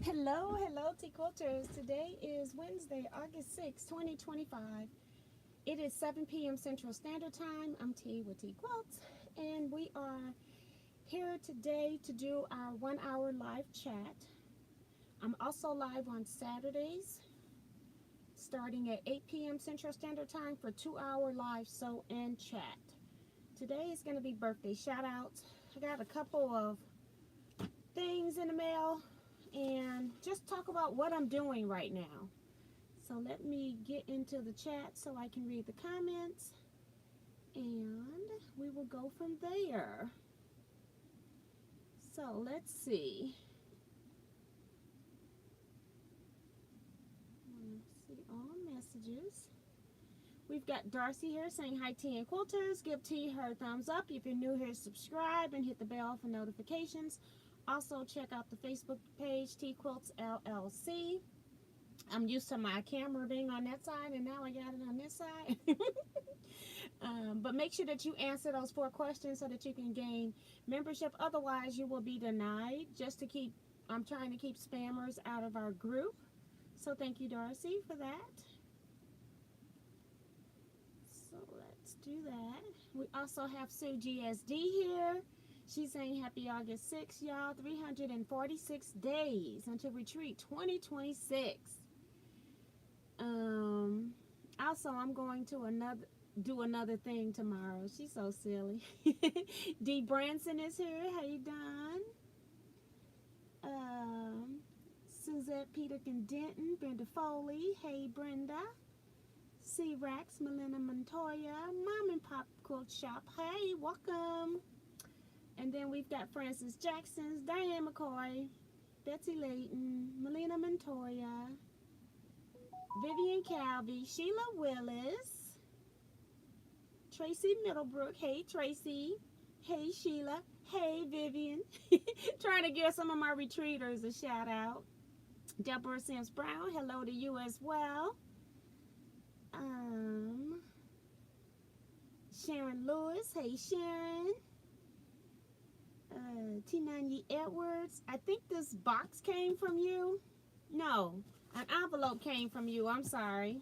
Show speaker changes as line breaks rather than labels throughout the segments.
Hello, Teaquilters. Today is Wednesday, August 6, 2025. It is 7 p.m. Central Standard Time. I'm T with Teaquilts, and we are here today to do our 1 hour live chat. I'm also live on Saturdays, starting at 8 p.m. Central Standard Time for 2 hour live sew and chat. Today is going to be birthday shout outs. I got a couple of things in the mail and just talk about what I'm doing right now. So let me get into the chat so I can read the comments, and we will go from there. So let's see. Let's see all messages. We've got Darcy here saying hi, T and Quilters. Give T her thumbs up. If you're new here, subscribe and hit the bell for notifications. Also, check out the Facebook page, Teaquilts LLC. I'm used to my camera being on that side, and now I got it on this side. But make sure that you answer those 4 questions so that you can gain membership. Otherwise, you will be denied. I'm trying to keep spammers out of our group. So thank you, Darcy, for that. So let's do that. We also have Sue GSD here. She's saying happy August 6th, y'all. 346 days until retreat 2026. Also, I'm going to do another thing tomorrow. She's so silly. D. Branson is here. Hey, Don. Suzette Peterkin Denton. Brenda Foley. Hey, Brenda. C. Rax. Melina Montoya. Mom and Pop Quilt Shop. Hey, welcome. And then we've got Francis Jackson's, Diane McCoy, Betsy Layton, Melina Montoya, Vivian Calvi, Sheila Willis, Tracy Middlebrook. Hey, Tracy. Hey, Sheila. Hey, Vivian. Trying to give some of my retreaters a shout out. Deborah Sims Brown. Hello to you as well. Sharon Lewis. Hey, Sharon. T90 Edwards. I think this box came from you. No, an envelope came from you. I'm sorry.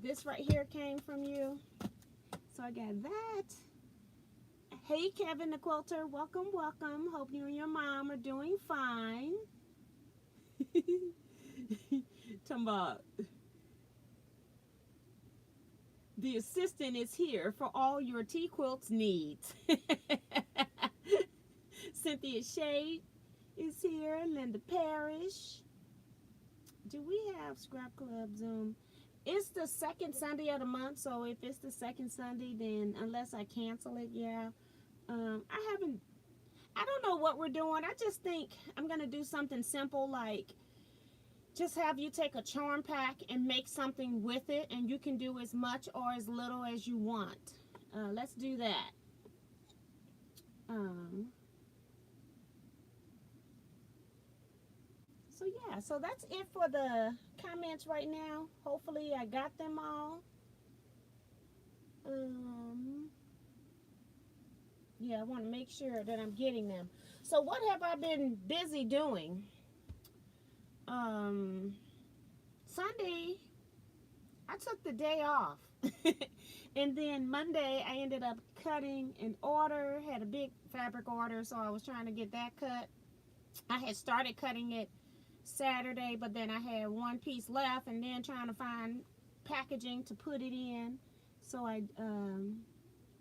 This right here came from you. So I got that. Hey, Kevin the Quilter. Welcome, welcome. Hope you and your mom are doing fine. Tamba. The assistant is here for all your Teaquilts needs. Cynthia Shade is here. Linda Parrish. Do we have Scrap Club Zoom? It's the second Sunday of the month, so if it's the second Sunday, then unless I cancel it, yeah. I don't know what we're doing. I just think I'm going to do something simple, like just have you take a charm pack and make something with it, and you can do as much or as little as you want. Let's do that. So yeah, so that's it for the comments right now. Hopefully I got them all. Yeah, I want to make sure that I'm getting them. So what have I been busy doing? Sunday, I took the day off. And then Monday, I ended up cutting an order, had a big fabric order, so I was trying to get that cut. I had started cutting it Saturday, but then I had one piece left, and then trying to find packaging to put it in. So I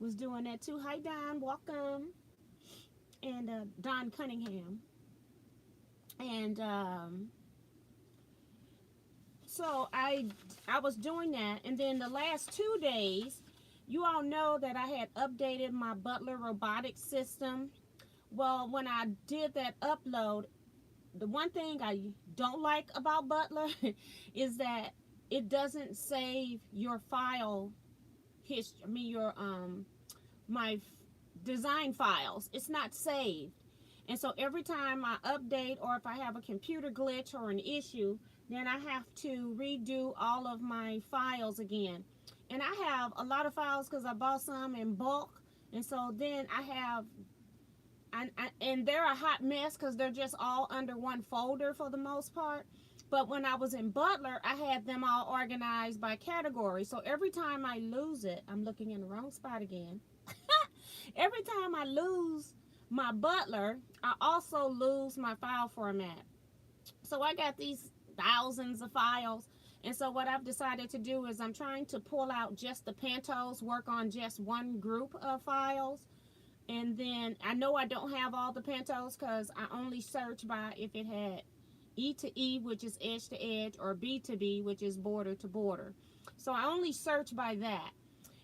was doing that too. Hi, Don. Welcome. And Don Cunningham. And so I was doing that, and then the last 2 days, you all know that I had updated my Butler robotic system. Well, when I did that upload, the one thing I don't like about Butler is that it doesn't save your file history. I mean, my design files. It's not saved. And so every time I update, or if I have a computer glitch or an issue, then I have to redo all of my files again. And I have a lot of files because I bought some in bulk. And so then I And they're a hot mess because they're just all under one folder for the most part. But when I was in Butler, I had them all organized by category. So every time I lose it, I'm looking in the wrong spot again. Every time I lose my Butler, I also lose my file format. So I got these thousands of files. And so what I've decided to do is I'm trying to pull out just the Pantos, work on just one group of files. And then I know I don't have all the Pantos because I only search by if it had E to E, which is edge to edge, or B to B, which is border to border. So I only search by that.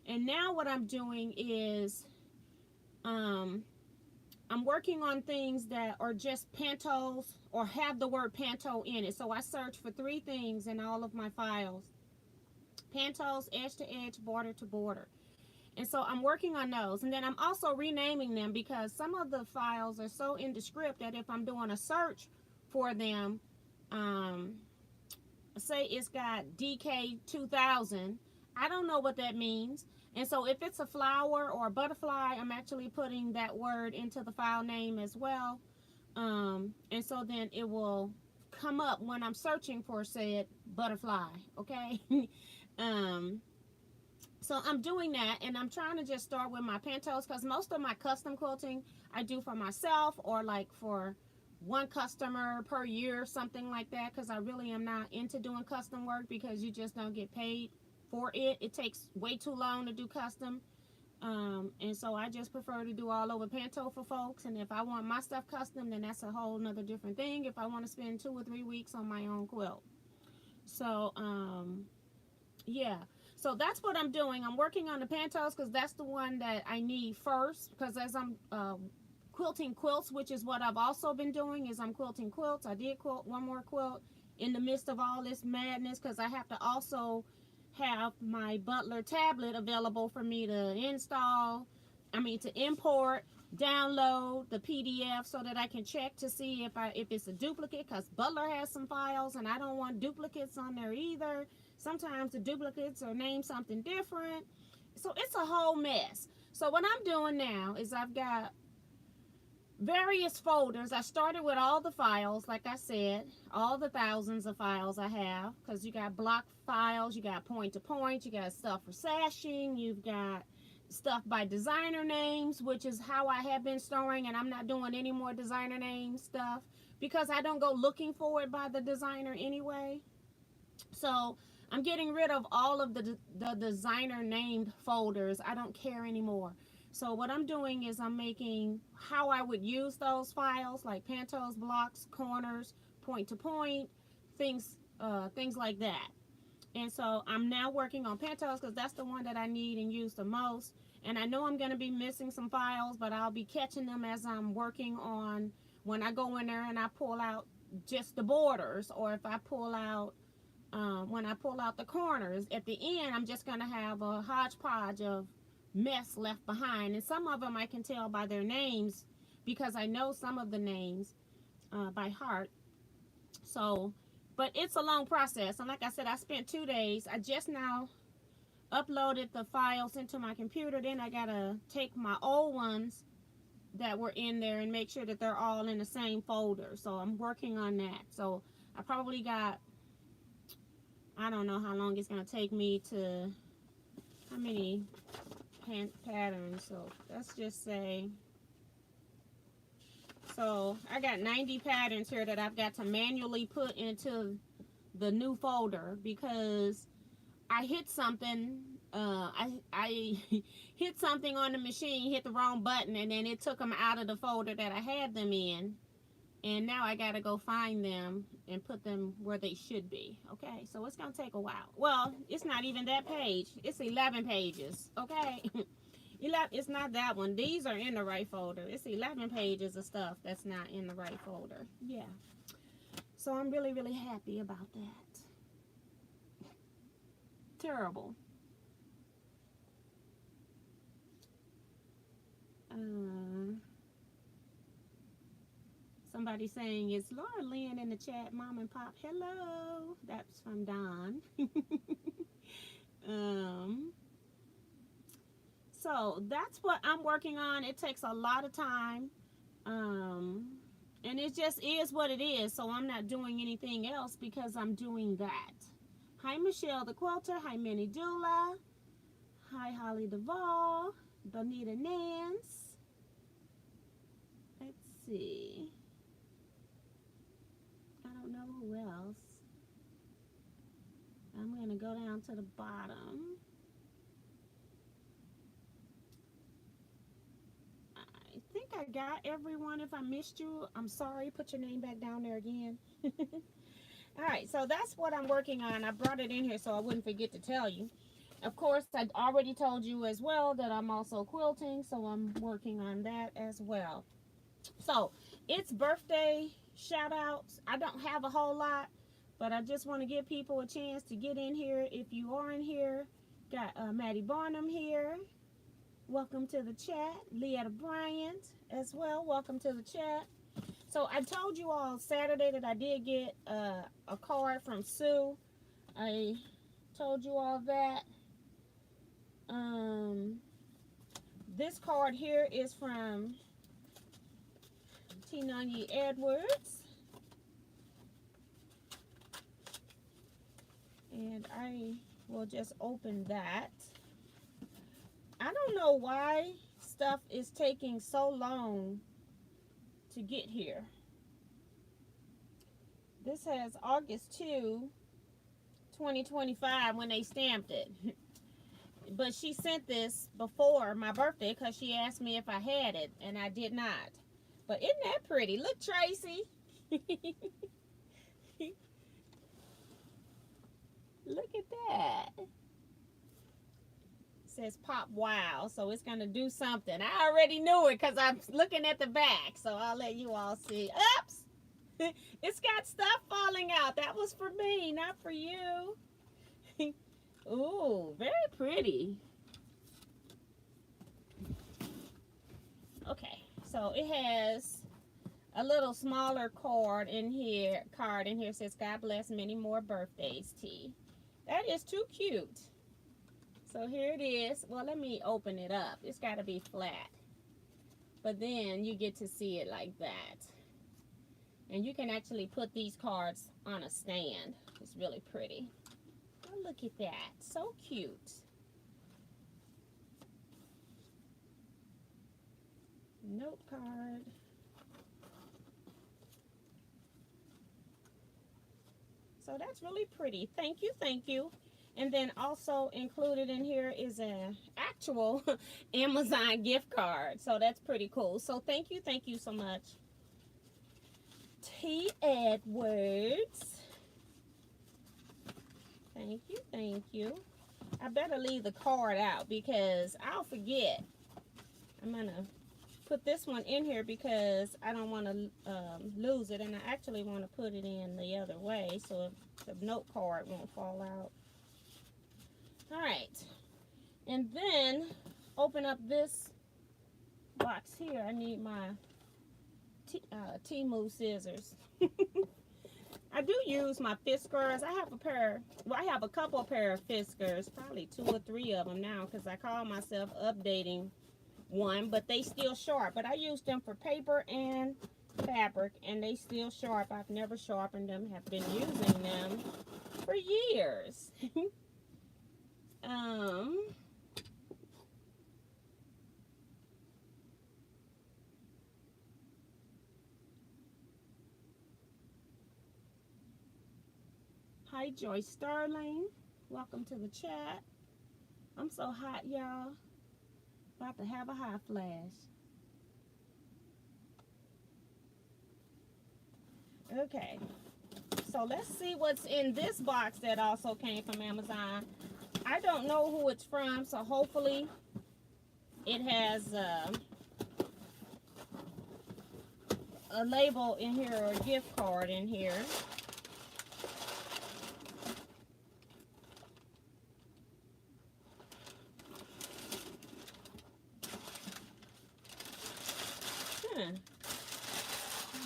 And now what I'm doing is I'm working on things that are just Pantos or have the word Panto in it. So I search for 3 things in all of my files: Pantos, edge to edge, border to border. And so I'm working on those. And then I'm also renaming them because some of the files are so indescript that if I'm doing a search for them, say it's got DK2000, I don't know what that means. And so if it's a flower or a butterfly, I'm actually putting that word into the file name as well. And so then it will come up when I'm searching for said butterfly, okay? So I'm doing that, and I'm trying to just start with my Pantos because most of my custom quilting I do for myself or like for one customer per year, something like that, because I really am not into doing custom work because you just don't get paid for it. It takes way too long to do custom. And so I just prefer to do all over Panto for folks. And if I want my stuff custom, then that's a whole nother different thing if I want to spend 2 or 3 weeks on my own quilt. So, yeah. So that's what I'm doing. I'm working on the Pantos because that's the one that I need first. Because as I'm quilting quilts, which is what I've also been doing, is I'm quilting quilts. I did quilt one more quilt in the midst of all this madness because I have to also have my Butler tablet available for me to install. To import, download the PDF so that I can check to see if it's a duplicate, because Butler has some files and I don't want duplicates on there either. Sometimes the duplicates are named something different. So it's a whole mess. So what I'm doing now is I've got various folders. I started with all the files, like I said, all the thousands of files I have, because you got block files, you got point to point, you got stuff for sashing, you've got stuff by designer names, which is how I have been storing, and I'm not doing any more designer name stuff because I don't go looking for it by the designer anyway. So I'm getting rid of all of the designer named folders. I don't care anymore. So what I'm doing is I'm making how I would use those files, like Pantos, blocks, corners, point to point, things like that. And so I'm now working on Pantos because that's the one that I need and use the most. And I know I'm going to be missing some files, but I'll be catching them as I'm working on when I go in there and I pull out just the borders, or if I pull out when I pull out the corners. At the end, I'm just going to have a hodgepodge of mess left behind. And some of them I can tell by their names because I know some of the names by heart. So, but it's a long process. And like I said, I spent 2 days. I just now uploaded the files into my computer. Then I got to take my old ones that were in there and make sure that they're all in the same folder. So I'm working on that. So I probably got, I don't know how long it's going to take me to, how many patterns. So let's just say, so I got 90 patterns here that I've got to manually put into the new folder because I hit something. I hit something on the machine, hit the wrong button, and then it took them out of the folder that I had them in. And now I got to go find them and put them where they should be. Okay, so it's going to take a while. Well, it's not even that page. It's 11 pages. Okay, it's not that one. These are in the right folder. It's 11 pages of stuff that's not in the right folder. Yeah. So I'm really, really happy about that. Terrible. Somebody saying, is Laura Lynn in the chat? Mom and Pop, hello. That's from Don. So that's what I'm working on. It takes a lot of time. And it just is what it is, so I'm not doing anything else because I'm doing that. Hi, Michelle the Quilter. Hi, Minnie Dula. Hi, Holly Duvall. Bonita Nance. Let's see. I don't know who else. I'm going to go down to the bottom. I think I got everyone. If I missed you, I'm sorry. Put your name back down there again. All right, so that's what I'm working on. I brought it in here so I wouldn't forget to tell you. Of course, I already told you as well that I'm also quilting, so I'm working on that as well. So, it's birthday shout-outs. I don't have a whole lot, but I just want to give people a chance to get in here. If you are in here, got Maddie Barnum here. Welcome to the chat. Leetta Bryant as well. Welcome to the chat. So I told you all Saturday that I did get a card from Sue. I told you all that. This card here is from T90 Edwards. And I will just open that. I don't know why stuff is taking so long to get here. This has August 2, 2025 when they stamped it. But she sent this before my birthday because she asked me if I had it, and I did not. But isn't that pretty? Look, Tracy. Look at that. It says Pop Wow, so it's going to do something. I already knew it because I'm looking at the back, so I'll let you all see. Oops! It's got stuff falling out. That was for me, not for you. Ooh, very pretty. Okay, so it has a little smaller card in here. It says, God bless many more birthdays, T. That is too cute. So here it is. Well, let me open it up. It's got to be flat. But then you get to see it like that. And you can actually put these cards on a stand. It's really pretty. Oh, look at that. So cute. Note card. So that's really pretty. Thank you, thank you. And then also included in here is an actual Amazon gift card. So that's pretty cool. So thank you so much. T. Edwards. Thank you. I better leave the card out because I'll forget. I'm going to put this one in here because I don't want to lose it. And I actually want to put it in the other way so the note card won't fall out. All right. And then open up this box here. I need my T-Move scissors. I do use my Fiskars. I have a couple of pair of Fiskars, probably 2 or 3 of them now because I call myself updating one, but they still sharp. But I use them for paper and fabric, and they still sharp. I've never sharpened them, have been using them for years. Hi, Joyce Sterling. Welcome to the chat. I'm so hot, y'all. About to have a hot flash. Okay. So let's see what's in this box that also came from Amazon. I don't know who it's from, so hopefully it has a label in here or a gift card in here.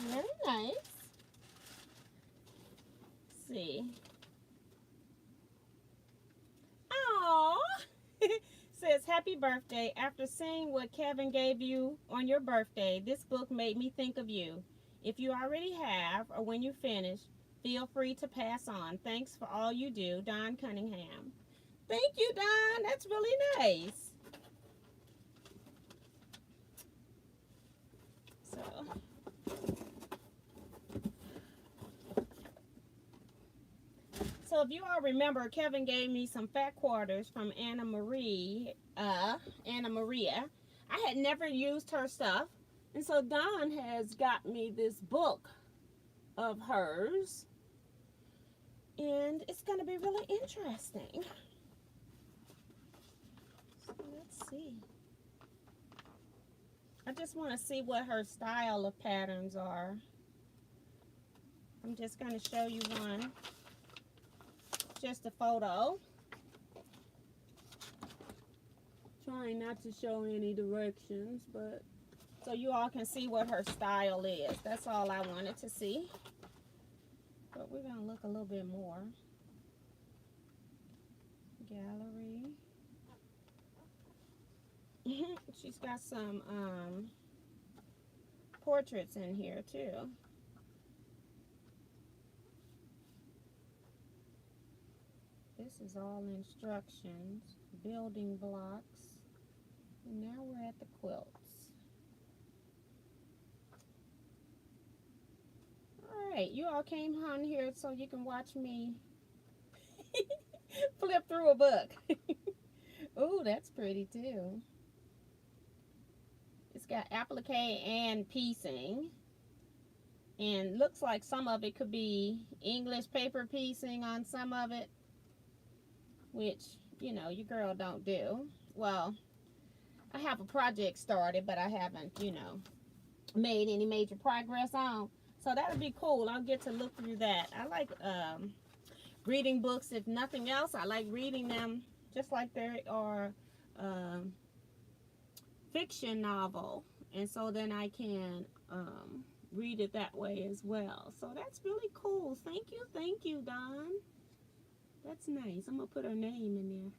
Very nice. Let's see. Oh, Says, happy birthday. After seeing what Kevin gave you on your birthday, this book made me think of you. If you already have, or when you finish, feel free to pass on. Thanks for all you do, Don Cunningham. Thank you, Don. That's really nice. So if you all remember, Kevin gave me some fat quarters from Anna Maria. I had never used her stuff. And so Don has got me this book of hers. And it's going to be really interesting. So let's see. I just want to see what her style of patterns are. I'm just going to show you one. Just a photo. Trying not to show any directions, but so you all can see what her style is. That's all I wanted to see. But we're going to look a little bit more. Gallery. She's got some portraits in here too. This is all instructions, building blocks, and now we're at the quilts. Alright, you all came on here so you can watch me flip through a book. Ooh, that's pretty too. It's got applique and piecing. And looks like some of it could be English paper piecing on some of it, which, you know, your girl don't do. Well, I have a project started, but I haven't, you know, made any major progress on. So that would be cool. I'll get to look through that. I like reading books. If nothing else, I like reading them just like they are fiction novel. And so then I can read it that way as well. So that's really cool. Thank you, Don. That's nice. I'm going to put her name in there.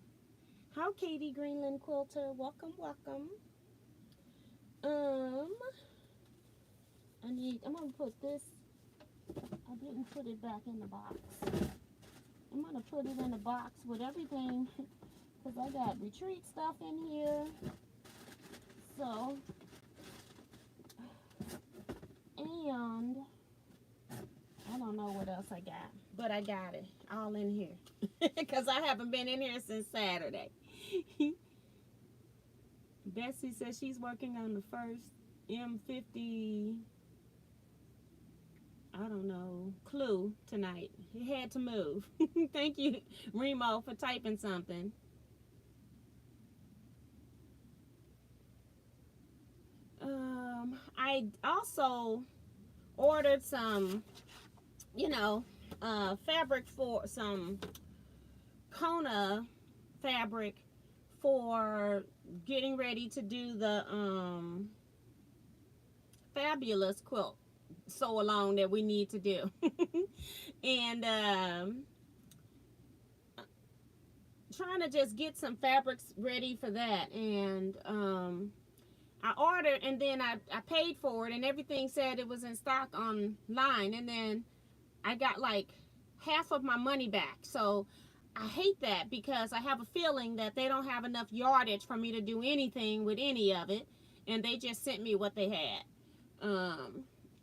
How, Katie Greenland Quilter. Welcome, welcome. I'm going to put this. I didn't put it back in the box. I'm going to put it in a box with everything because I got retreat stuff in here. So, and I don't know what else I got, but I got it all in here because I haven't been in here since Saturday. Bessie says she's working on the first M50, I don't know, clue tonight. It had to move. Thank you, Remo, for typing something. I also ordered some, you know, fabric for some Kona fabric for getting ready to do the fabulous quilt sew along that we need to do. And trying to just get some fabrics ready for that. And I ordered, and then I paid for it, and everything said it was in stock online, and then I got like half of my money back. So I hate that because I have a feeling that they don't have enough yardage for me to do anything with any of it, and they just sent me what they had.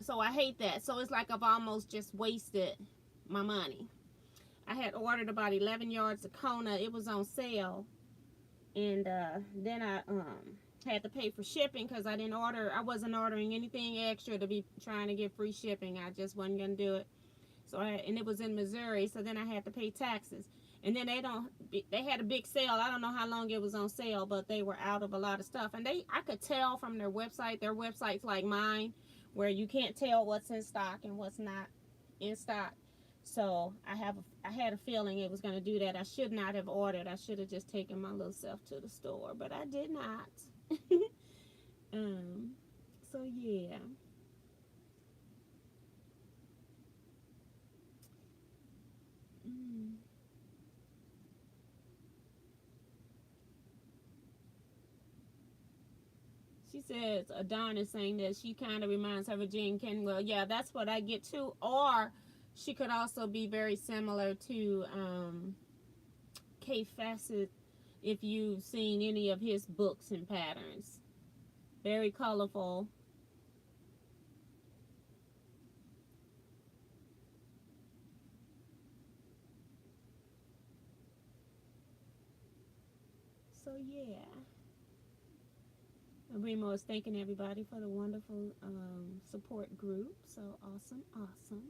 So I hate that. So it's like I've almost just wasted my money. I had ordered about 11 yards of Kona. It was on sale, and then I had to pay for shipping because I wasn't ordering anything extra to be trying to get free shipping. I just wasn't gonna do it. So and it was in Missouri, so then I had to pay taxes. And then they had a big sale. I don't know how long it was on sale, but they were out of a lot of stuff. And I could tell from their website's like mine, where you can't tell what's in stock and what's not in stock. So I had a feeling it was going to do that. I should not have ordered. I should have just taken my little self to the store, but I did not. So yeah. She says, Dawn is saying that she kind of reminds her of Jean Kenwell. Yeah, that's what I get too. Or she could also be very similar to Kay Fassett, if you've seen any of his books and patterns. Very colorful. So yeah. Remo is thanking everybody for the wonderful support group. So awesome, awesome.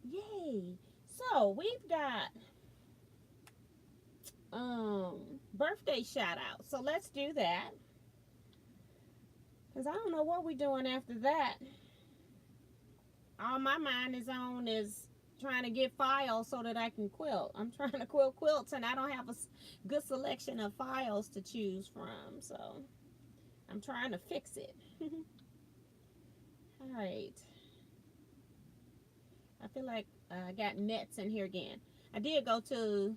Yay. So we've got birthday shout out. So let's do that. Because I don't know what we're doing after that. All my mind is on is trying to get files so that I can quilt. I'm trying to quilt quilts and I don't have a good selection of files to choose from. So I'm trying to fix it. All right. I feel like I got nets in here again. I did go to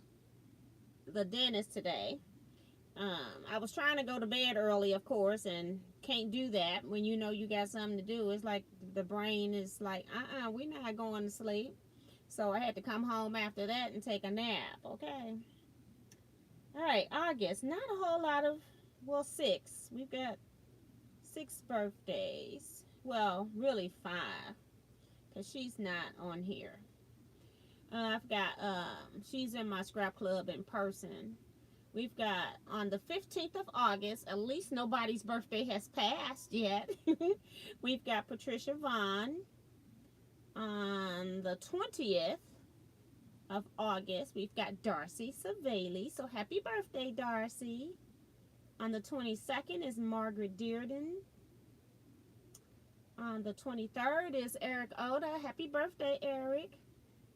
the dentist today. I was trying to go to bed early, of course, and can't do that when you know you got something to do. It's like the brain is like, we're not going to sleep. So I had to come home after that and take a nap, okay? All right, August. Not a whole lot of, well, 6. We've got 6 birthdays. Well, really 5, because she's not on here. I've got, she's in my scrap club in person. We've got on the 15th of August, at least nobody's birthday has passed yet. We've got Patricia Vaughn. On the 20th of August, we've got Darcy Savali. So happy birthday, Darcy. On the 22nd is Margaret Dearden. On the 23rd is Eric Oda. Happy birthday, Eric.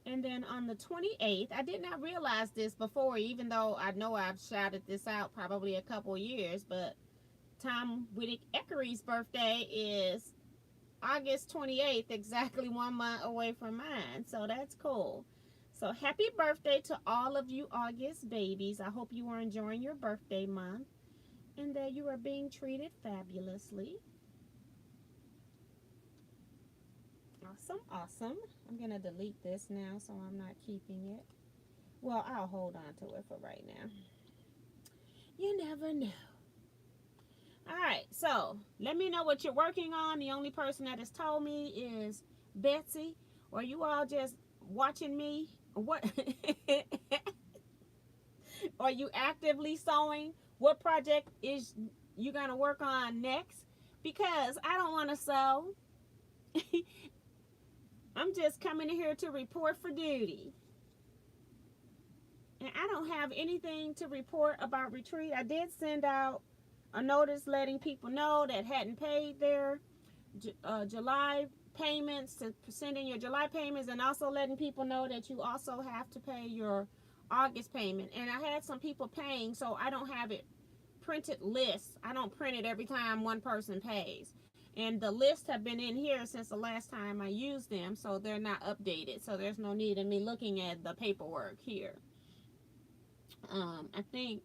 And then on the 28th, I did not realize this before, even though I know I've shouted this out probably a couple years, but Tom Whittick Eckery's birthday is August 28th, exactly 1 month away from mine. So that's cool. So happy birthday to all of you August babies. I hope you are enjoying your birthday month and that you are being treated fabulously. Awesome, awesome. I'm going to delete this now so I'm not keeping it. Well, I'll hold on to it for right now. You never know. All right, so let me know what you're working on. The only person that has told me is Betsy. Or you all just watching me? What? Are you actively sewing? What project is you going to work on next? Because I don't want to sew. I'm just coming in here to report for duty. And I don't have anything to report about retreat. I did send out a notice letting people know that hadn't paid their July payments to send in your July payments, and also letting people know that you also have to pay your August payment. And I had some people paying, so I don't have it printed list. I don't print it every time one person pays. And the lists have been in here since the last time I used them, so they're not updated. So there's no need in me looking at the paperwork here. I think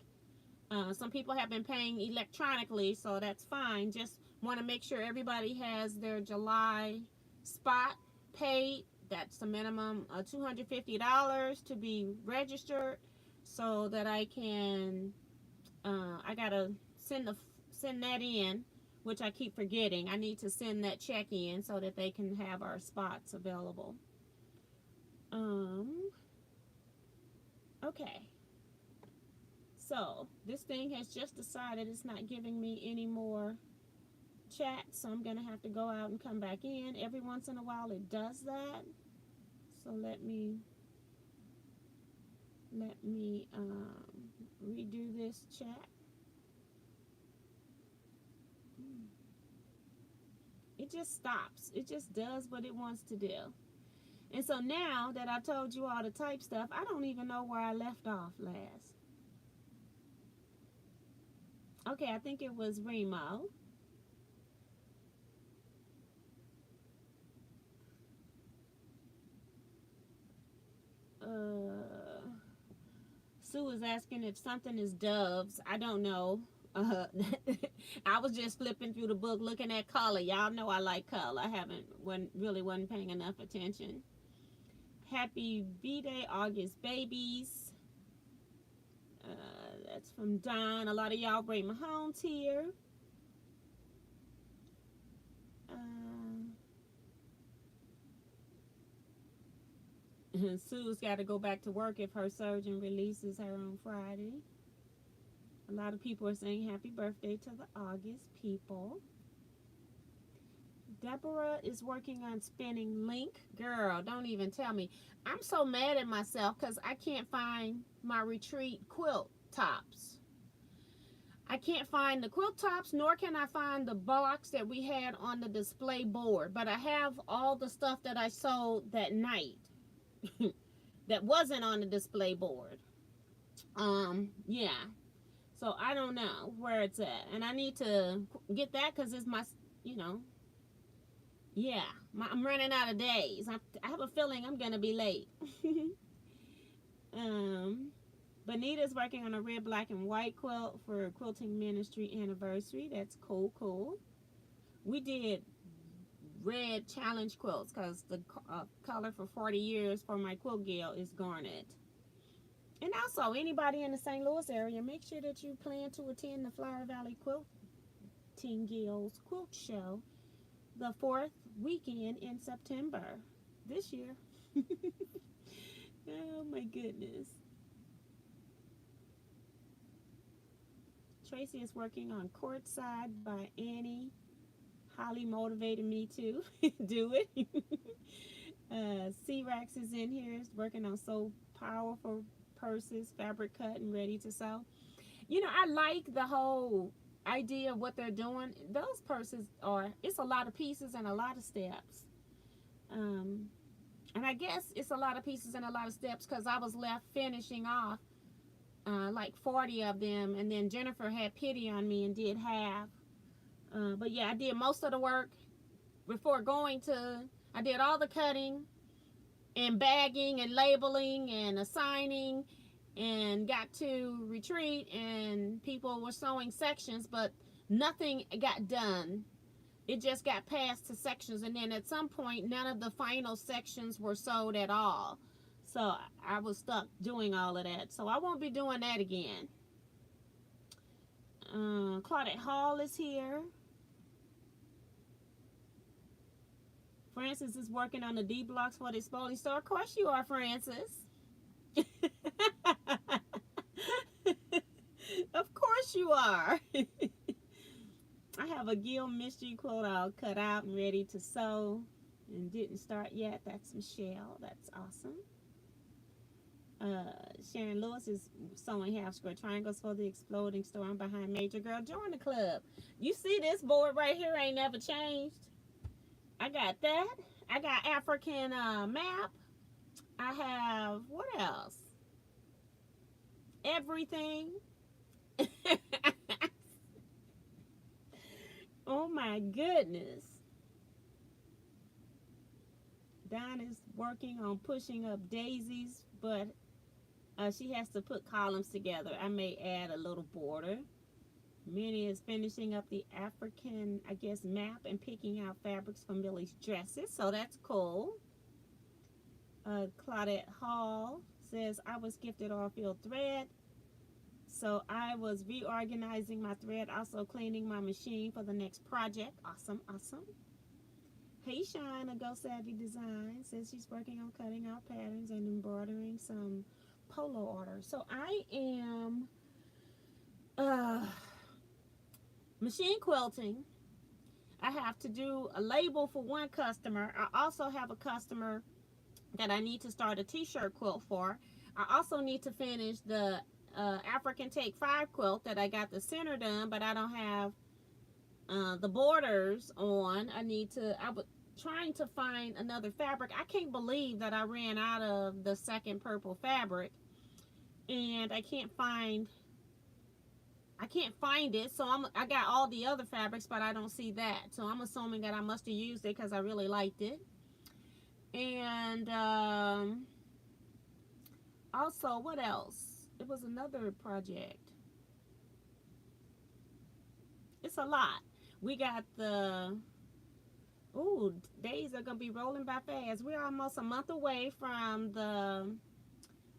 some people have been paying electronically, so that's fine. Just want to make sure everybody has their July spot paid. That's a minimum of $250 to be registered, so that I can, I gotta send that in, which I keep forgetting. I need to send that check in so that they can have our spots available. Okay. So this thing has just decided it's not giving me any more chat, so I'm gonna have to go out and come back in. Every once in a while it does that. So let me redo this chat. It just stops. It just does what it wants to do. And so now that I told you all the type stuff, I don't even know where I left off last. Okay, I think it was Remo. Sue is asking if something is doves. I don't know. Uh, I was just flipping through the book looking at color. Y'all know I like color. I haven't wasn't paying enough attention. Happy B-Day, August babies. That's from Don. A lot of y'all bring Mahone's here. Sue's got to go back to work if her surgeon releases her on Friday. A lot of people are saying happy birthday to the August people. Deborah is working on spinning link. Girl, don't even tell me. I'm so mad at myself because I can't find my retreat quilt tops. I can't find the quilt tops, nor can I find the box that we had on the display board. But I have all the stuff that I sold that night that wasn't on the display board. Yeah. So I don't know where it's at. And I need to get that because it's my, yeah, I'm running out of days. I have a feeling I'm going to be late. Bonita's working on a red, black, and white quilt for Quilting Ministry anniversary. That's cool. We did red challenge quilts because the color for 40 years for my quilt gale is garnet. And also, anybody in the St. Louis area, make sure that you plan to attend the Flower Valley Quilting Guild's Quilt Show the 4th weekend in September this year. Oh my goodness. Tracy is working on Courtside by Annie. Highly motivated me to do it. C-Rax is in here, is working on So Powerful purses, fabric cut and ready to sew. I like the whole idea of what they're doing. Those purses it's a lot of pieces and a lot of steps. And I guess it's a lot of pieces and a lot of steps because I was left finishing off like 40 of them, and then Jennifer had pity on me and did half. But yeah, I did most of the work before I did all the cutting and bagging and labeling and assigning, and got to retreat and people were sewing sections, but nothing got done. It just got passed to sections, and then at some point none of the final sections were sewed at all. So I was stuck doing all of that. So I won't be doing that again. Claudette Hall is here. Francis is working on the D blocks for the Spalding store. Of course you are, Francis. Of course you are. I have a Gil mystery quilt all cut out and ready to sew and didn't start yet. That's Michelle. That's awesome. Sharon Lewis is sewing half square triangles for the Exploding Store. I'm behind Major Girl. Join the club. You see this board right here ain't never changed. I got that. I got African map. I have, what else? Everything. Oh my goodness. Dawn is working on pushing up daisies, but she has to put columns together. I may add a little border. Minnie is finishing up the African, I guess, map and picking out fabrics for Millie's dresses, so that's cool. Claudette Hall says, I was gifted oil-filled thread, so I was reorganizing my thread, also cleaning my machine for the next project. Awesome. Hey Shine, a Go Savvy Design, says she's working on cutting out patterns and embroidering some polo orders. So I am machine quilting. I have to do a label for one customer. I also have a customer that I need to start a t-shirt quilt for. I also need to finish the African Take 5 quilt that I got the center done, but I don't have the borders on. I was trying to find another fabric. I can't believe that I ran out of the second purple fabric, and I can't find it. So I got all the other fabrics, but I don't see that. So I'm assuming that I must have used it because I really liked it. And also, what else? It was another project. it's a lot. We got the, ooh, days are gonna be rolling by fast. We're almost a month away from the,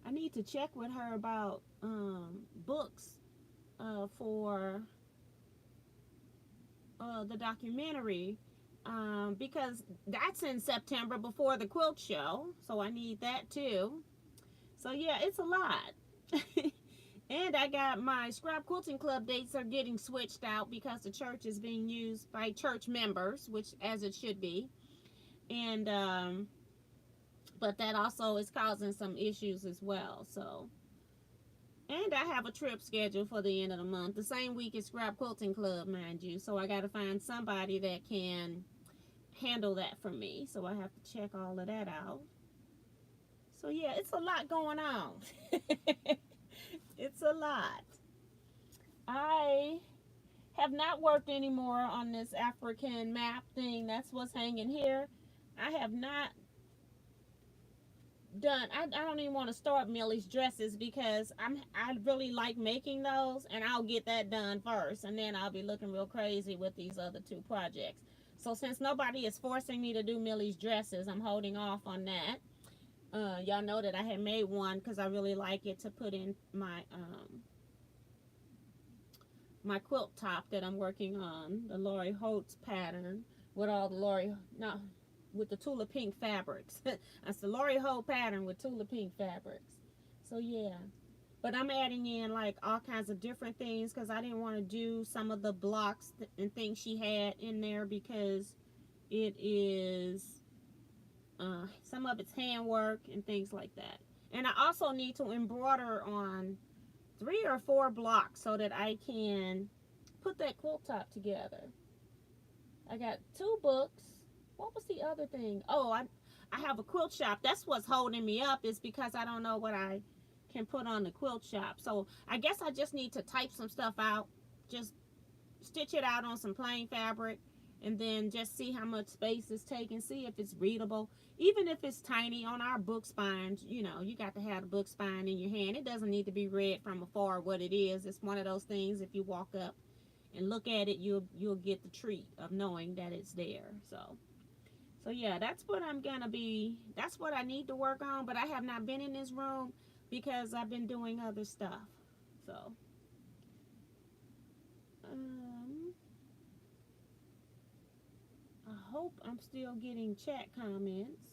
I need to check with her about books for the documentary, because that's in September before the quilt show, so I need that too. So yeah, it's a lot. And I got my scrap quilting club dates are getting switched out because the church is being used by church members, which as it should be. And but that also is causing some issues as well. So, and I have a trip scheduled for the end of the month, the same week as scrap quilting club, mind you. So I got to find somebody that can handle that for me. So I have to check all of that out. So yeah, it's a lot going on. It's a lot. I have not worked anymore on this African map thing. That's what's hanging here. I have not done, I don't even want to start Millie's dresses because I really like making those, and I'll get that done first, and then I'll be looking real crazy with these other two projects. So since nobody is forcing me to do Millie's dresses, I'm holding off on that. Y'all know that I had made one because I really like it to put in my my quilt top that I'm working on, the Lori Holtz pattern with all the with the Tula Pink fabrics. That's the Lori Holt pattern with Tula Pink fabrics. So yeah, but I'm adding in like all kinds of different things because I didn't want to do some of the blocks and things she had in there because it is some of it's handwork and things like that. And I also need to embroider on 3 or 4 blocks so that I can put that quilt top together. I got 2 books. What was the other thing? Oh, I have a quilt shop. That's what's holding me up, is because I don't know what I can put on the quilt shop. So I guess I just need to type some stuff out, just stitch it out on some plain fabric, and then just see how much space it's taking, see if it's readable. Even if it's tiny on our book spines, you know, you got to have the book spine in your hand. It doesn't need to be read from afar what it is. It's one of those things, if you walk up and look at it, you'll get the treat of knowing that it's there. So yeah, that's what I'm gonna be, that's what I need to work on, but I have not been in this room because I've been doing other stuff. So I hope I'm still getting chat comments.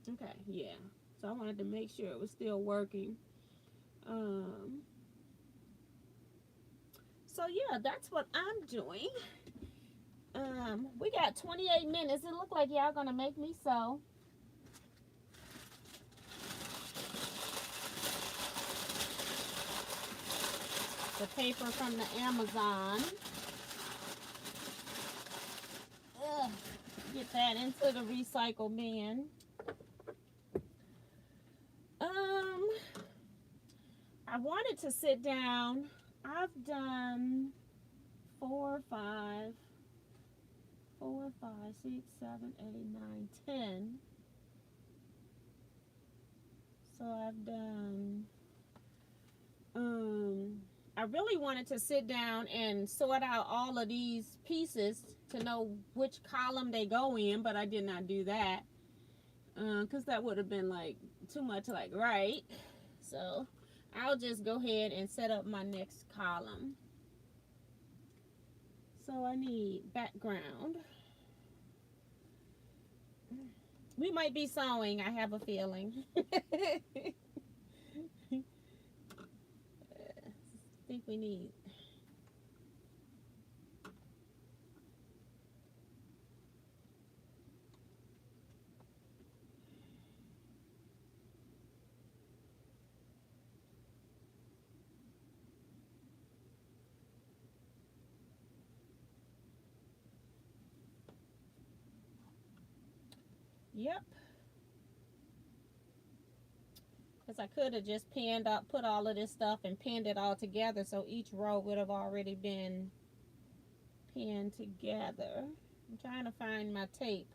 Okay, yeah. So I wanted to make sure it was still working. So yeah, that's what I'm doing. We got 28 minutes. It looked like y'all gonna make me sew. The paper from the Amazon. Ugh, get that into the recycle bin. I wanted to sit down. I've done 4, 5, 6, 7, 8, 9, 10. So I've done, I really wanted to sit down and sort out all of these pieces to know which column they go in, but I did not do that because that would have been like too much like right. So I'll just go ahead and set up my next column. So I need background. We might be sewing, I have a feeling. I think we need. Yep. Because I could have just pinned up, put all of this stuff and pinned it all together so each row would have already been pinned together. I'm trying to find my tape.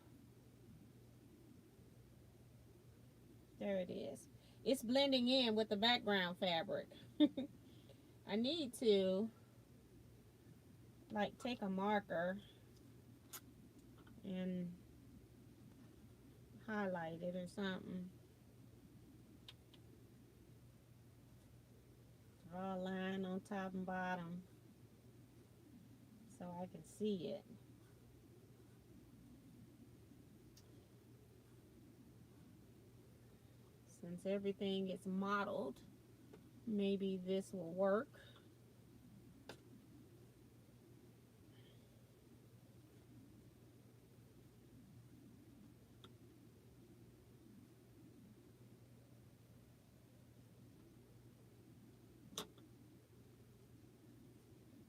There it is. It's blending in with the background fabric. I need to like take a marker and highlight it or something. Draw a line on top and bottom so I can see it. Since everything is modeled, maybe this will work.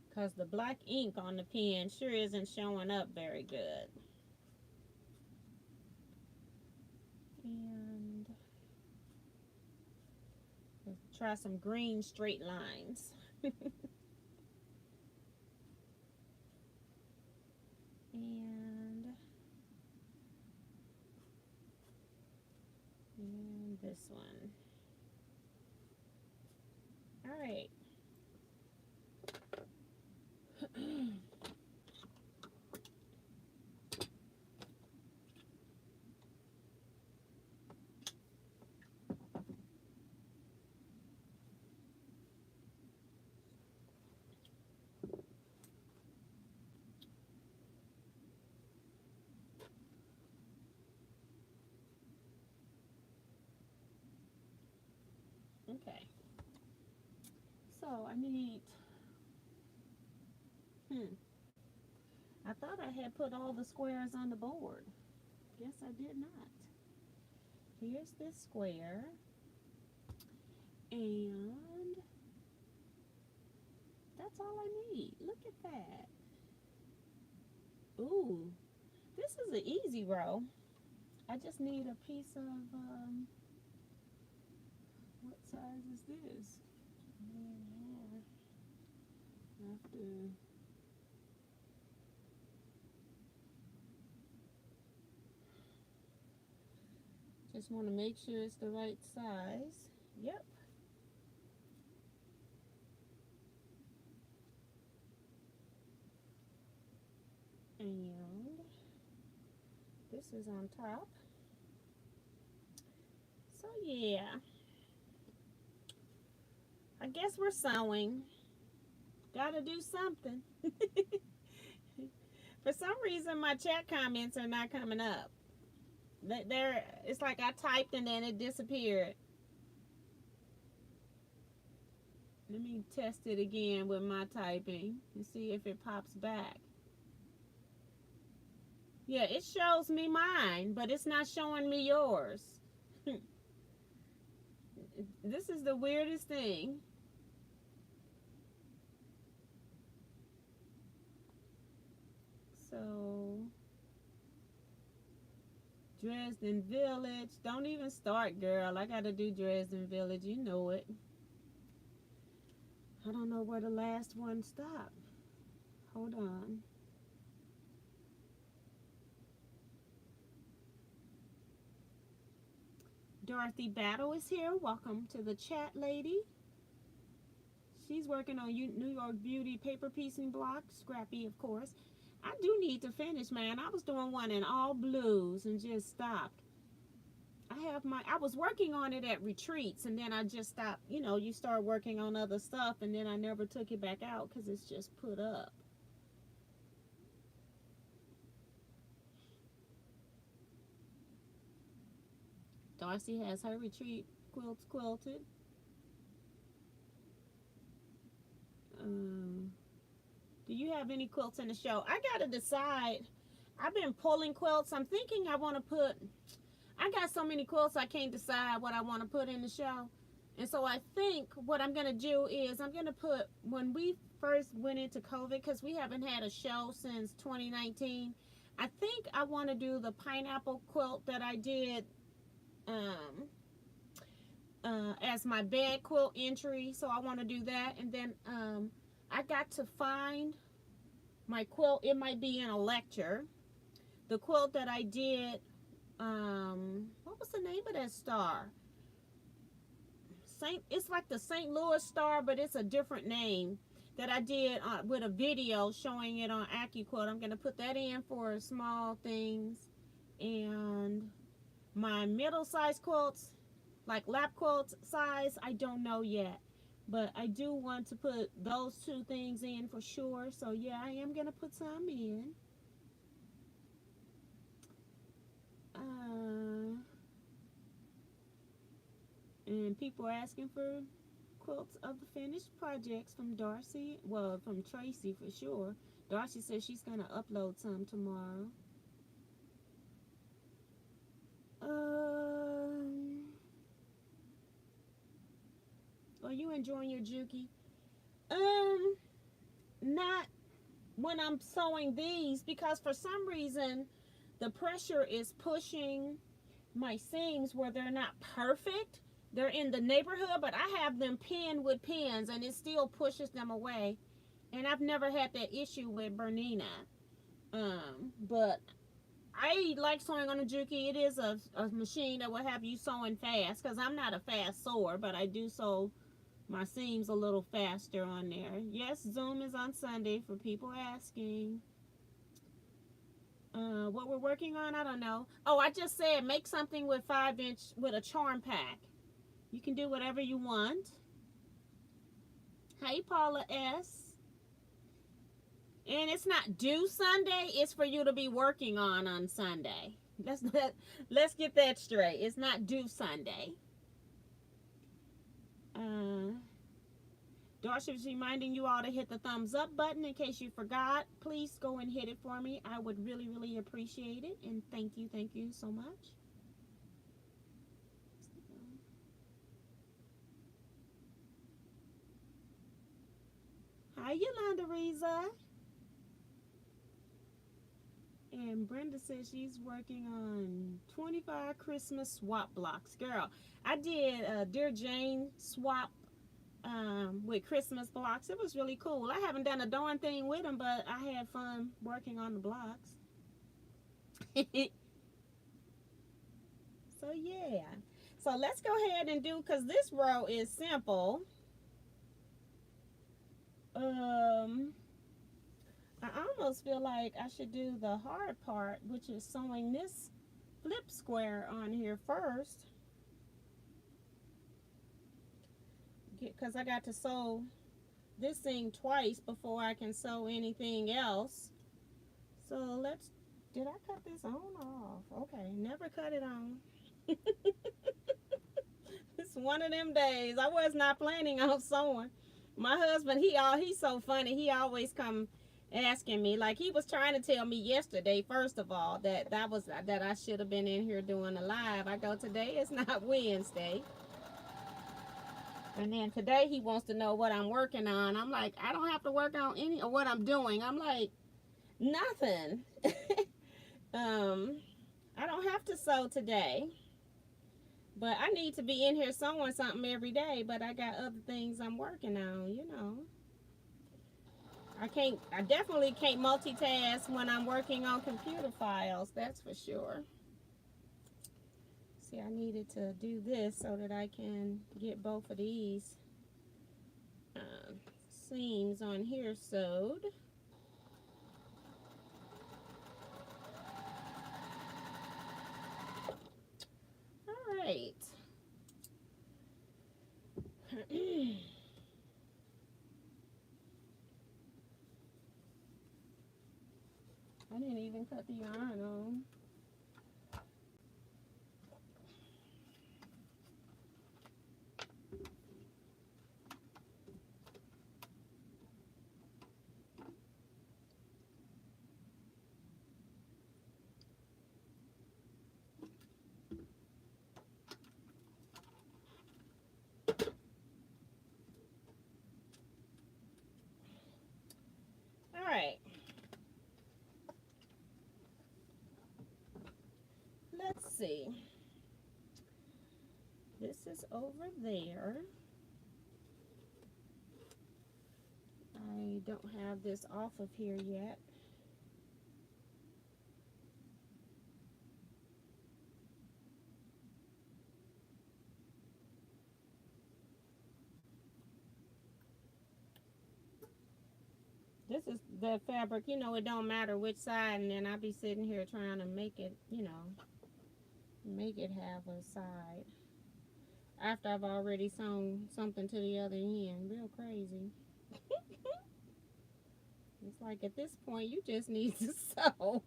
Because the black ink on the pen sure isn't showing up very good. And let's try some green straight lines. and this one. All right. Okay. So I need, I thought I had put all the squares on the board. Guess I did not. Here's this square. And that's all I need. Look at that. Ooh, this is an easy row. I just need a piece of, what size is this? I have to, just want to make sure it's the right size. Yep. And this is on top. So yeah, I guess we're sewing. Gotta do something. For some reason, my chat comments are not coming up. It's like I typed and then it disappeared. Let me test it again with my typing and see if it pops back. Yeah, it shows me mine, but it's not showing me yours. This is the weirdest thing. So, Dresden Village. Don't even start, girl. I gotta do Dresden Village. You know it. I don't know where the last one stopped. Hold on. Dorothy Battle is here. Welcome to the chat, lady. She's working on New York Beauty paper piecing block. Scrappy, of course. I do need to finish, man. I was doing one in all blues and just stopped. I was working on it at retreats and then I just stopped. You know, you start working on other stuff and then I never took it back out because it's just put up. Darcy has her retreat quilts quilted. Do you have any quilts in the show? I gotta decide. I've been pulling quilts. I'm thinking I want to put, I got so many quilts I can't decide what I want to put in the show. And so I think what I'm going to do is I'm going to put, when we first went into COVID, because we haven't had a show since 2019, I think I want to do the pineapple quilt that I did as my bed quilt entry. So I want to do that. And then I got to find my quilt. It might be in a lecture. the quilt that I did, what was the name of that star? It's like the St. Louis star, but it's a different name that I did with a video showing it on AccuQuilt. I'm going to put that in for small things. And my middle-sized quilts, like lap quilts size, I don't know yet. But I do want to put those two things in for sure. So yeah, I am going to put some in. And people are asking for quilts of the finished projects from Darcy. Well, from Tracy for sure. Darcy says she's going to upload some tomorrow. Are you enjoying your Juki? Not when I'm sewing these, because for some reason the pressure is pushing my seams where they're not perfect. They're in the neighborhood, but I have them pinned with pins and it still pushes them away. And I've never had that issue with Bernina. But I like sewing on a Juki. It is a machine that will have you sewing fast, because I'm not a fast sewer, but I do sew my seams a little faster on there. Yes, Zoom is on Sunday for people asking. What we're working on, I don't know. Oh, I just said make something with 5-inch with a charm pack. You can do whatever you want. Hey, Paula S. And it's not due Sunday. It's for you to be working on Sunday. Let's get that straight. It's not due Sunday. Darcy is reminding you all to hit the thumbs up button in case you forgot. Please go and hit it for me. I would really, really appreciate it. And thank you so much. Hi, Yolanda Riza. And Brenda says she's working on 25 Christmas swap blocks. Girl, I did a Dear Jane swap with Christmas blocks. It was really cool. I haven't done a darn thing with them, but I had fun working on the blocks. So yeah. So let's go ahead and do, because this row is simple. I almost feel like I should do the hard part, which is sewing this flip square on here first. Because I got to sew this thing twice before I can sew anything else. So let's, did I cut this on or off? Okay, never cut it on. It's one of them days. I was not planning on sewing. My husband, he's so funny. He always come asking me, like he was trying to tell me yesterday, first of all, that I should have been in here doing a live. I go, today is not Wednesday. And then today he wants to know what I'm working on. I'm like, I don't have to work on any of what I'm doing. I'm like, nothing. I don't have to sew today. But I need to be in here sewing something every day, but I got other things I'm working on, you know. I definitely can't multitask when I'm working on computer files, that's for sure. See, I needed to do this so that I can get both of these seams on here sewed. All right. I didn't even cut the yarn on. Let's see. This is over there. I don't have this off of here yet. This is the fabric, you know, it don't matter which side, and then I be sitting here trying to make it, you know, make it have a side after I've already sewn something to the other end. Real crazy. It's like at this point you just need to sew.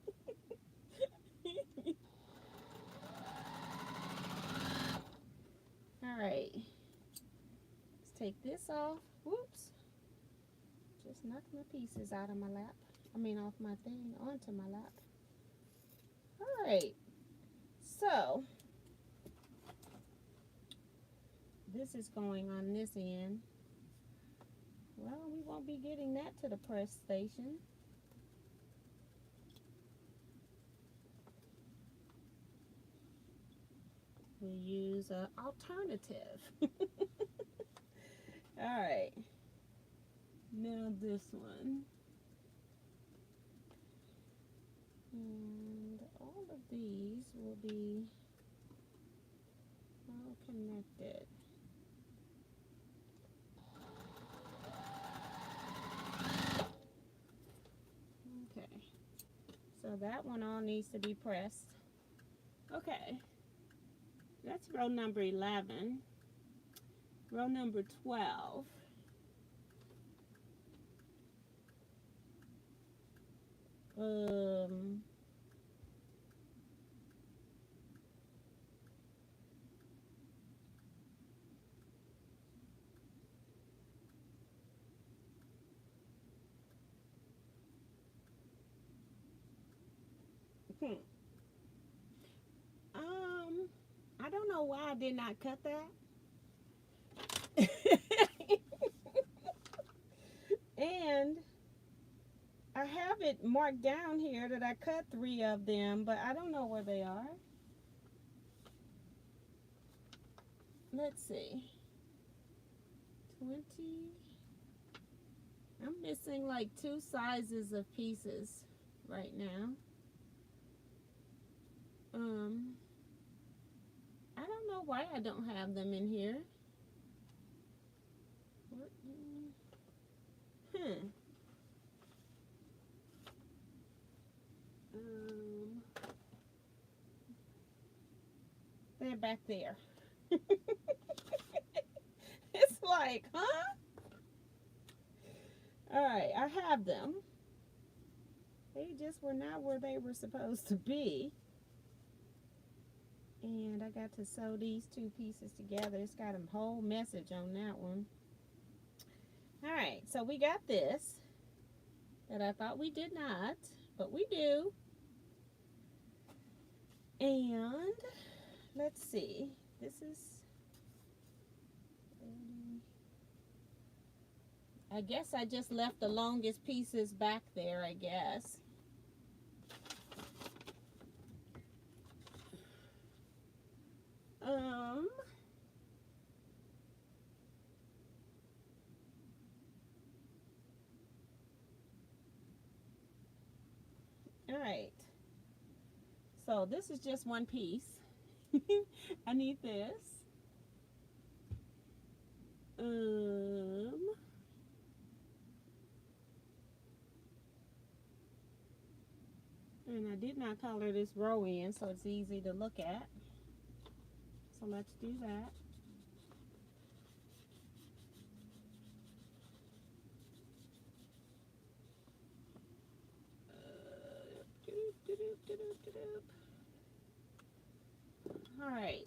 Alright, let's take this off. Whoops, just knocked my pieces out of my lap. I mean off my thing onto my lap. Alright, so this is going on this end. Well, we won't be getting that to the press station. We'll use an alternative. Alright, now this one. And all of these will be all connected. Okay, so that one all needs to be pressed. Okay, that's row number 11. Row number 12. I don't know why I did not cut that. And I have it marked down here that I cut 3 of them, but I don't know where they are. Let's see. 20. I'm missing like 2 sizes of pieces right now. I don't know why I don't have them in here. They're back there. It's like, huh? Alright, I have them. They just were not where they were supposed to be. And I got to sew these 2 pieces together. It's got a whole message on that one. Alright, so we got this that I thought we did not, but we do. And let's see. This is, I guess I just left the longest pieces back there, I guess. Alright, so this is just one piece. I need this. And I did not color this row in, so it's easy to look at. So let's do that. All right.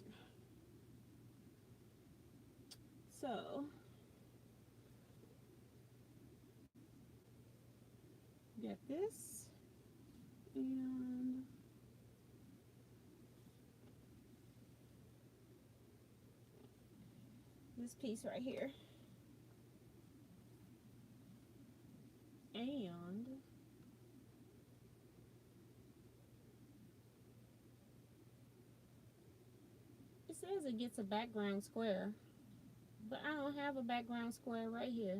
So get this and this piece right here. And it says it gets a background square, but I don't have a background square right here.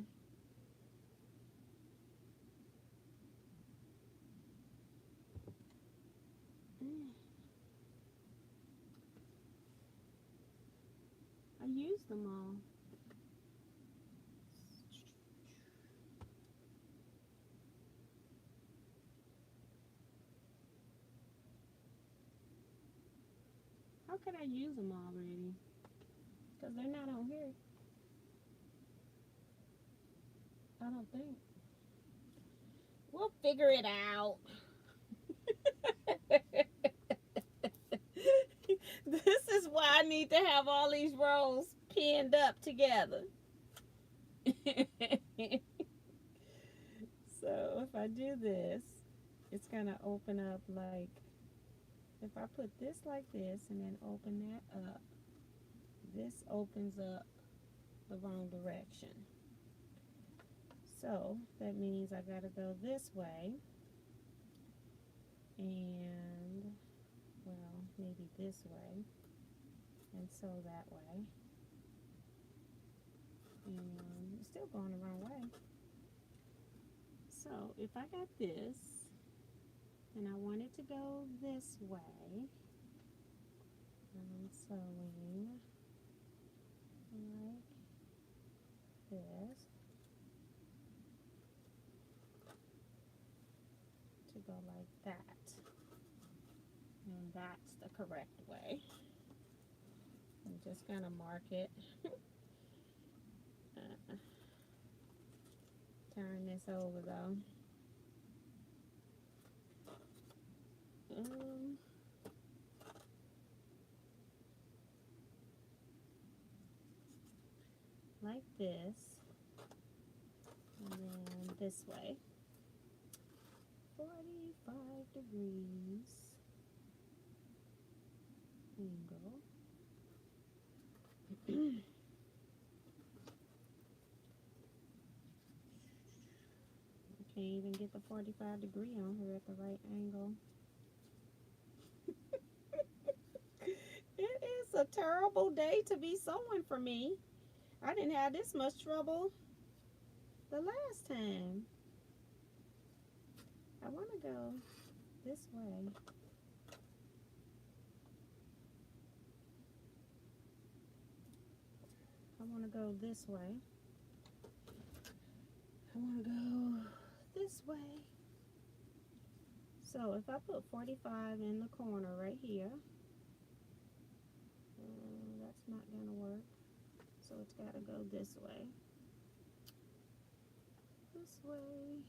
I used them all. How could I use them already? Because they're not on here. I don't think. We'll figure it out. This is why I need to have all these rows pinned up together. So if I do this, it's going to open up like, if I put this like this and then open that up, this opens up the wrong direction. So that means I got to go this way and, well, maybe this way and sew that way. And it's still going the wrong way. So if I got this and I want it to go this way, I'm sewing like this to go like that, and that's the correct way. I'm just gonna mark it. Turn this over though. Like this, and then this way. 45 degrees angle. Can't even get the 45 degree on her at the right angle. It is a terrible day to be sewing for me. I didn't have this much trouble the last time. I want to go this way. I want to go this way. I want to go this way. So if I put 45 in the corner right here, that's not going to work. So it's got to go this way. This way.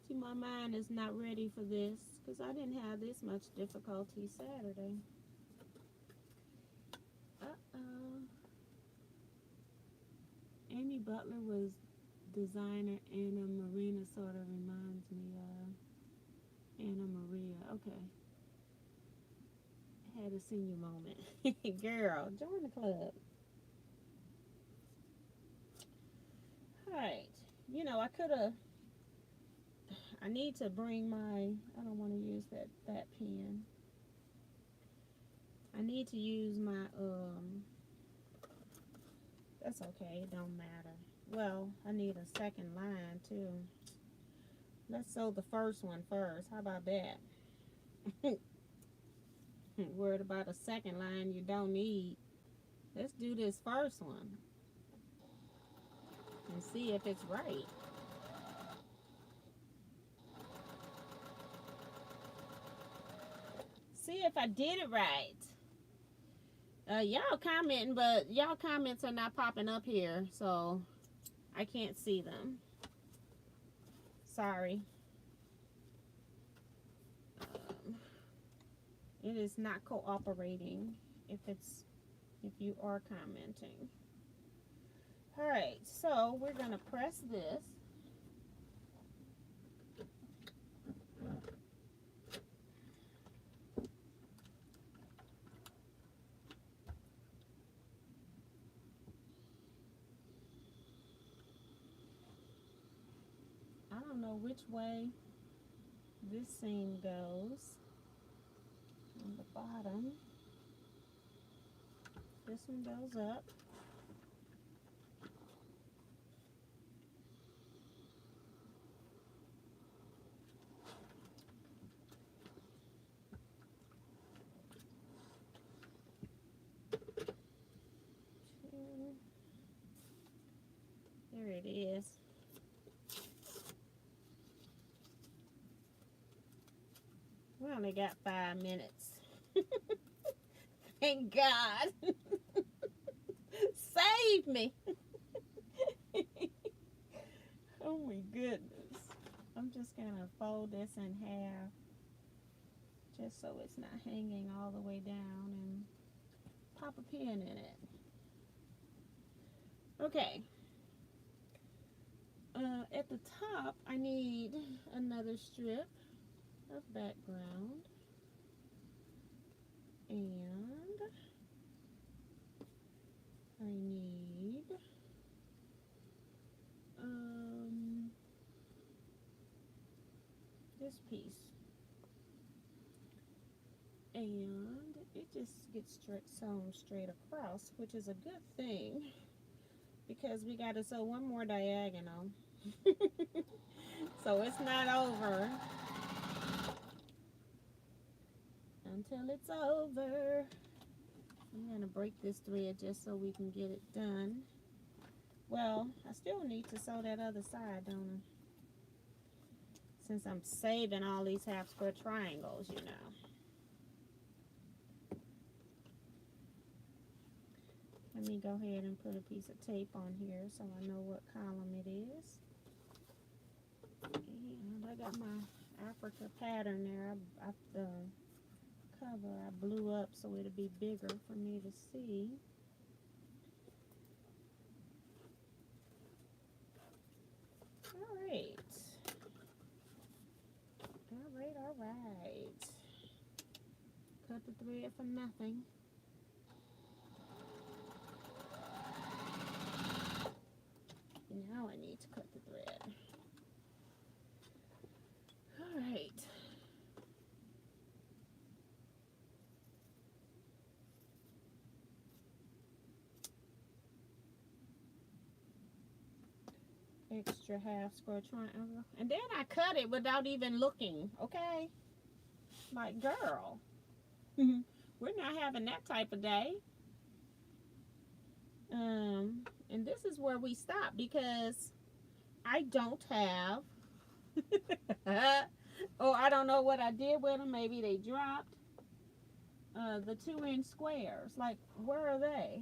See, my mind is not ready for this because I didn't have this much difficulty Saturday. Amy Butler was designer Anna Marina, sort of reminds me of Anna Maria. Okay. Had a senior moment. Girl, join the club. Alright. You know, I could have, I need to bring my, I don't want to use that pen. I need to use my, that's okay, it don't matter. Well, I need a second line too. Let's sew the first one first. How about that? Worried about a second line you don't need. Let's do this first one and see if it's right. See if I did it right. Y'all commenting, but y'all comments are not popping up here, so I can't see them. Sorry. It is not cooperating if you are commenting. All right, so we're gonna press this. I don't know which way this seam goes. On the bottom, this one goes up. only got 5 minutes. Thank God. Save me. Oh my goodness. I'm just going to fold this in half just so it's not hanging all the way down, and pop a pin in it. Okay. At the top, I need another strip of background, and I need this piece, and it just gets sewn straight across, which is a good thing because we got to sew one more diagonal. So it's not over until it's over. I'm going to break this thread just so we can get it done. Well, I still need to sew that other side, don't I? Since I'm saving all these half square triangles, you know. Let me go ahead and put a piece of tape on here so I know what column it is. And I got my Africa pattern there. The cover I blew up so it'll be bigger for me to see. Alright. Alright. Cut the thread for nothing. Now I need to cut the thread. Alright. Extra half square triangle. And then I cut it without even looking, okay? Like, girl. We're not having that type of day. And this is where we stop because I don't have or I don't know what I did with them. Maybe they dropped the 2-inch squares. Like, where are they?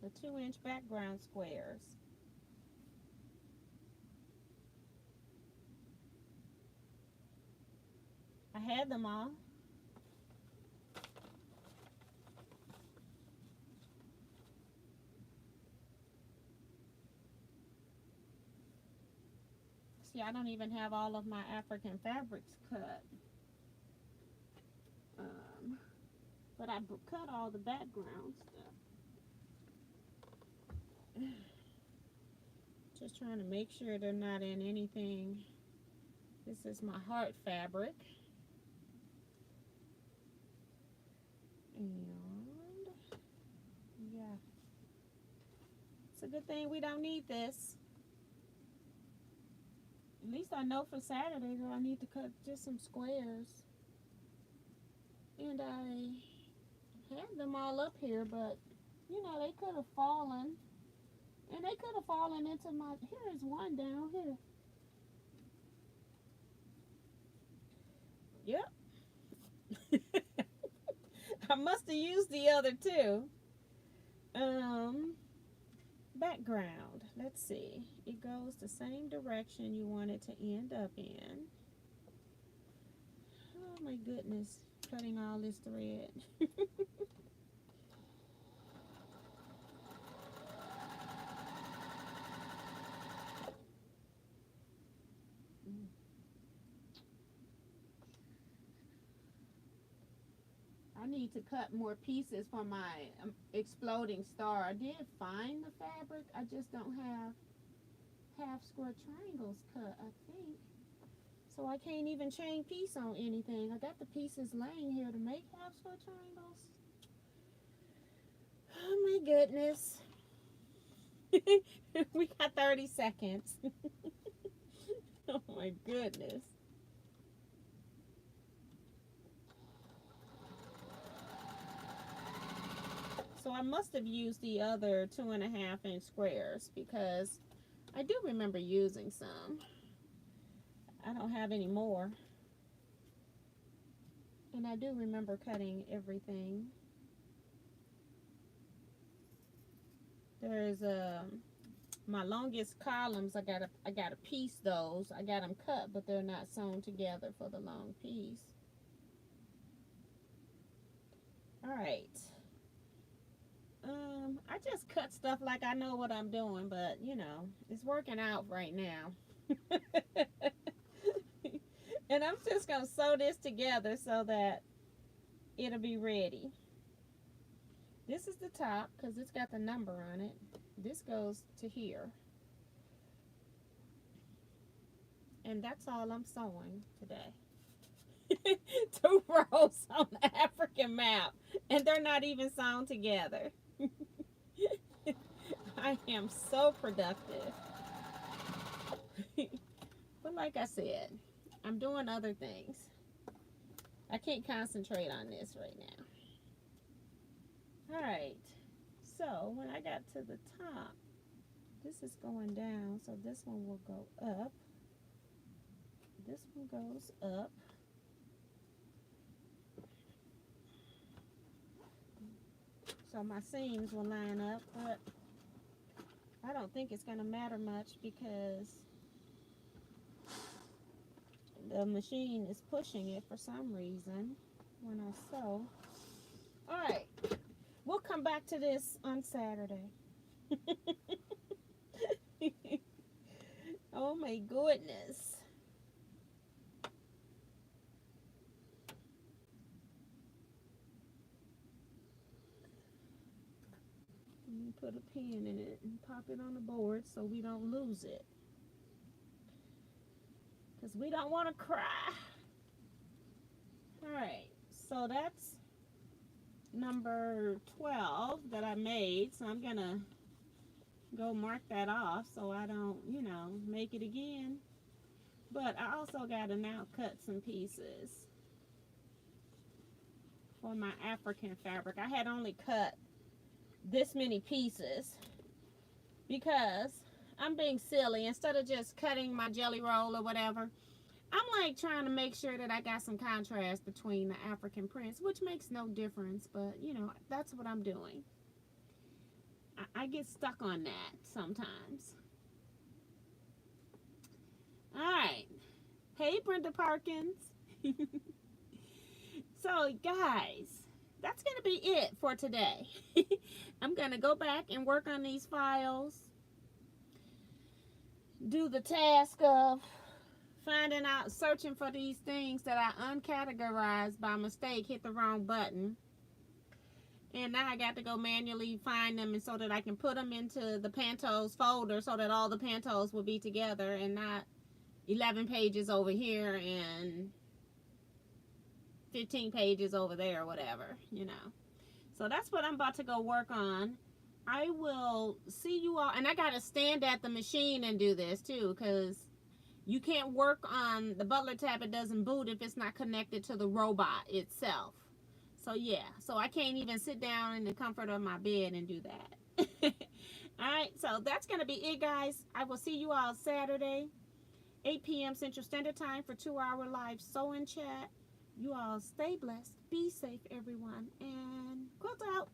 The 2-inch background squares. I had them all. See, I don't even have all of my African fabrics cut. But I cut all the background stuff. Just trying to make sure they're not in anything. This is my heart fabric. And yeah, it's a good thing we don't need this. At least I know for Saturday that I need to cut just some squares. And I had them all up here, but you know, they could have fallen. And they could have fallen into my, here is one down here. Yep. I must have used the other two. Background. Let's see. It goes the same direction you want it to end up in. Oh my goodness. Cutting all this thread. I need to cut more pieces for my exploding star. I did find the fabric. I just don't have half square triangles cut, I think. So I can't even chain piece on anything. I got the pieces laying here to make half square triangles. Oh my goodness. We got 30 seconds. Oh my goodness. So I must have used the other 2.5-inch squares because I do remember using some. I don't have any more. And I do remember cutting everything. There's my longest columns. I gotta piece those. I got them cut, but they're not sewn together for the long piece. All right. I just cut stuff like I know what I'm doing, but you know, it's working out right now. And I'm just gonna sew this together so that it'll be ready. This is the top because it's got the number on it. This goes to here. And that's all I'm sewing today. 2 rows on the African map, and they're not even sewn together. I am so productive. But like I said, I'm doing other things. I can't concentrate on this right now. Alright, so when I got to the top, this is going down, so this one will go up. This one goes up. So my seams will line up, but I don't think it's going to matter much because the machine is pushing it for some reason when I sew. Alright, we'll come back to this on Saturday. Oh my goodness. Put a pin in it and pop it on the board so we don't lose it. Because we don't want to cry. Alright, so that's number 12 that I made. So I'm going to go mark that off so I don't, you know, make it again. But I also got to now cut some pieces for my African fabric. I had only cut this many pieces because I'm being silly. Instead of just cutting my jelly roll or whatever, I'm like trying to make sure that I got some contrast between the African prints, which makes no difference, but you know, that's what I'm doing. I get stuck on that sometimes. Alright. Hey, Brenda Parkins. So, guys, that's going to be it for today. I'm going to go back and work on these files. Do the task of finding out, searching for these things that I uncategorized by mistake, hit the wrong button. And now I got to go manually find them and so that I can put them into the Pantos folder so that all the Pantos will be together and not 11 pages over here and 15 pages over there or whatever, you know. So that's what I'm about to go work on. I will see you all, and I got to stand at the machine and do this too, because you can't work on the Butler tab. It doesn't boot if it's not connected to the robot itself. So yeah, so I can't even sit down in the comfort of my bed and do that. Alright, so that's going to be it, guys. I will see you all Saturday, 8 p.m. Central Standard Time for 2-hour live sew-in chat. You all stay blessed, be safe, everyone, and quilt out.